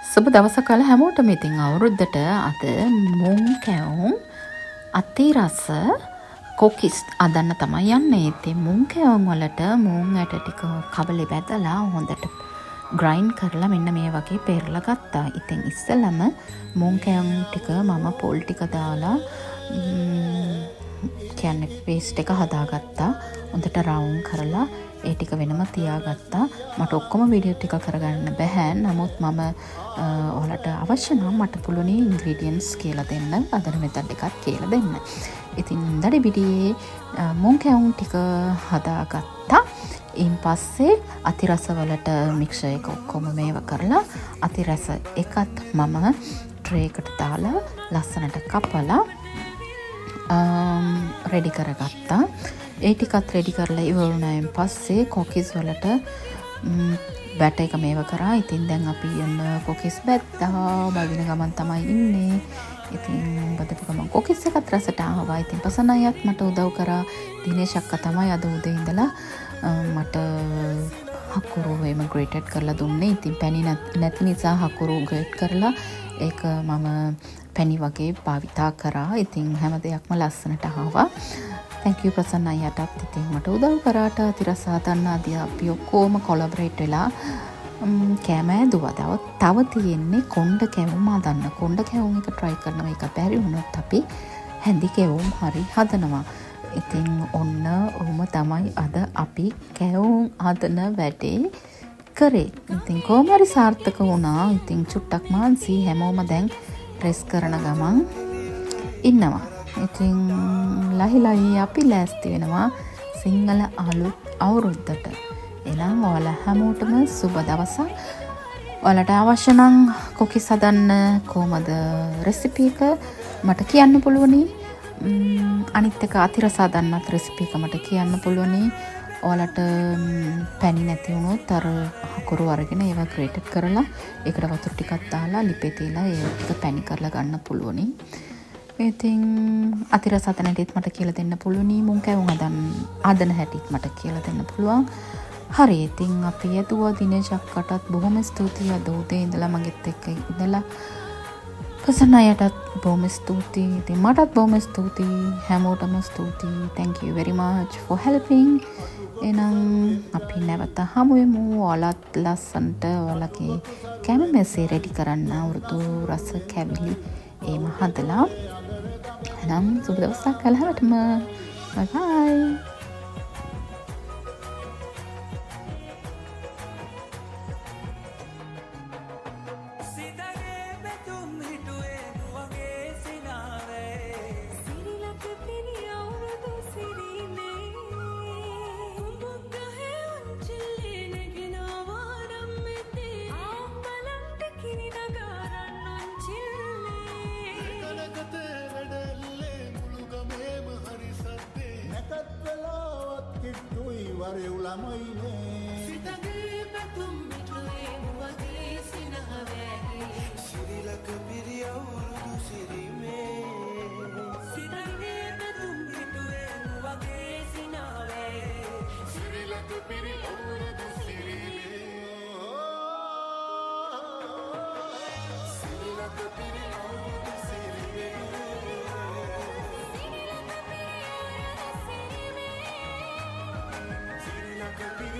සුබ දවසක් කාලා හැමෝටම ඉතින් අවුරුද්දට අද මුං කැවුම් අතිරස කොකිස් අදන්න තමයි යන්නේ. ඉතින් මුං කැවුම් වලට මුං ඇට ටික කබලේ බැදලා හොඳට ග්‍රයින්ඩ් කරලා මෙන්න මේ වගේ පෙරලා ගත්තා. ඉතින් ඉස්සෙල්ලම මුං කැවුම් ටික මම පොල් ටික දාලා කියන්නේ පේස්ට් එක හදාගත්තා. හොඳට රවුන්ඩ් කරලා ඒ ටික වෙනම තියාගත්තා. මට ඔක්කොම වීඩියෝ ටික කරගන්න බැහැ. නමුත් මම ඔයාලට අවශ්‍ය නම් මට පුළුවන් ඉන්ග්‍රීඩියන්ට්ස් කියලා දෙන්න. අදට මෙතන ටිකක් කියලා දෙන්න. ඉතින් දඩි බිඩියේ මුං කැවුම් ටික හදාගත්තා. ඊන් පස්සේ අතිරස වලට මික්සර් එක ඔක්කොම මේව කරලා අතිරස එකත් මම ට්‍රේ එකට දාලා ලස්සනට කපලා රෙඩි කරගත්තා. ඒ ටිකත් රෙඩි කරලා ඉවරුණායින් පස්සේ කොකිස් වලට බැටර් එක මේව කරා. ඉතින් දැන් අපි යන කොකිස් බැද්දා බදින ගමන් තමයි ඉන්නේ. ඉතින් බදපු ගමන් කොකිස් එකත් රසට ආවා. ඉතින් පසනයත් මට උදව් කරා. දිනේෂ් අක්කා තමයි අද උදේ ඉඳලා මට හකුරු එහෙම ග්‍රේටඩ් කරලා දුන්නේ. ඉතින් පැණි නැති නිසා හකුරු ග්‍රේට් කරලා ඒක මම පැණි වගේ භාවිතා කරා. ඉතින් හැම දෙයක්ම ලස්සනට ආවා. thank you ප්‍රසන්න අයියටත් ඉතින් මට උදව් කරාට අතිරස හදන්න ආදී අපි ඔක්කොම කොලැබරේට් වෙලා කැම ඇදුවා. තව තියෙන්නේ කොණ්ඩ කැවුම් හදන්න. කොණ්ඩ කැවුම් එක try කරනවා. ඒක බැරි වුණොත් අපි හැඳි කැවුම් හරි හදනවා. ඉතින් ඔන්න ඔහොම තමයි අද අපි කැවුම් හදන වැඩේ කරේ. ඉතින් කොහොම හරි සාර්ථක වුණා. ඉතින් චුට්ටක් මාන්සි හැමෝම දැන් රෙස් කරන ගමන් ඉන්නවා. ඉතින් ලහිලයි අපි ලෑස්ති වෙනවා සිංහල අලුත් අවුරුද්දට. එහෙනම් ඔයාලා හැමෝටම සුබ දවසක්. ඔයාලට අවශ්‍ය නම් කොකිස් හදන්න කොහමද රෙසිපි එක මට කියන්න පුළුවනි. අනිත් එක අතිරස හදන්නත් රෙසිපි එක මට කියන්න පුළුවනි. ඔයාලට පැණි නැති වුණොත් අර හකුරු අරගෙන ඒවා ග්‍රේටඩ් කරලා ඒකට වතුර ටිකක් දාලා ලිපේ තියලා ඒක පැණි කරලා ගන්න පුළුවනි. ඉතින් අතිරස හදන හැටිත් මට කියලා දෙන්න පුළුවනි. මුං කැවුම් හදන හැටිත් මට කියලා දෙන්න පුළුවන්. හරි ඉතින් අපි යදුවා දිනේෂ් අක්කටත් බොහොම ස්තුතියි. අද උදේ ඉඳලා මගෙත් එක්ක ඉඳලා ප්‍රසන්න අයටත් බොහොම ස්තුතියි. ඉතින් මටත් බොහොම ස්තුතියි. හැමෝටම ස්තුතියි. thank you very much for helping. එහෙනම් අපි නැවත හමු වෙමු. ඔයාලත් ලස්සන්ට ඔයාලගේ කැම මෙසේ රෙඩි කරන්න වෘතු රස කැවිලි එහෙම හදලා. එහෙනම් සුබ දවසක් හැමෝටම. bye bye. Could be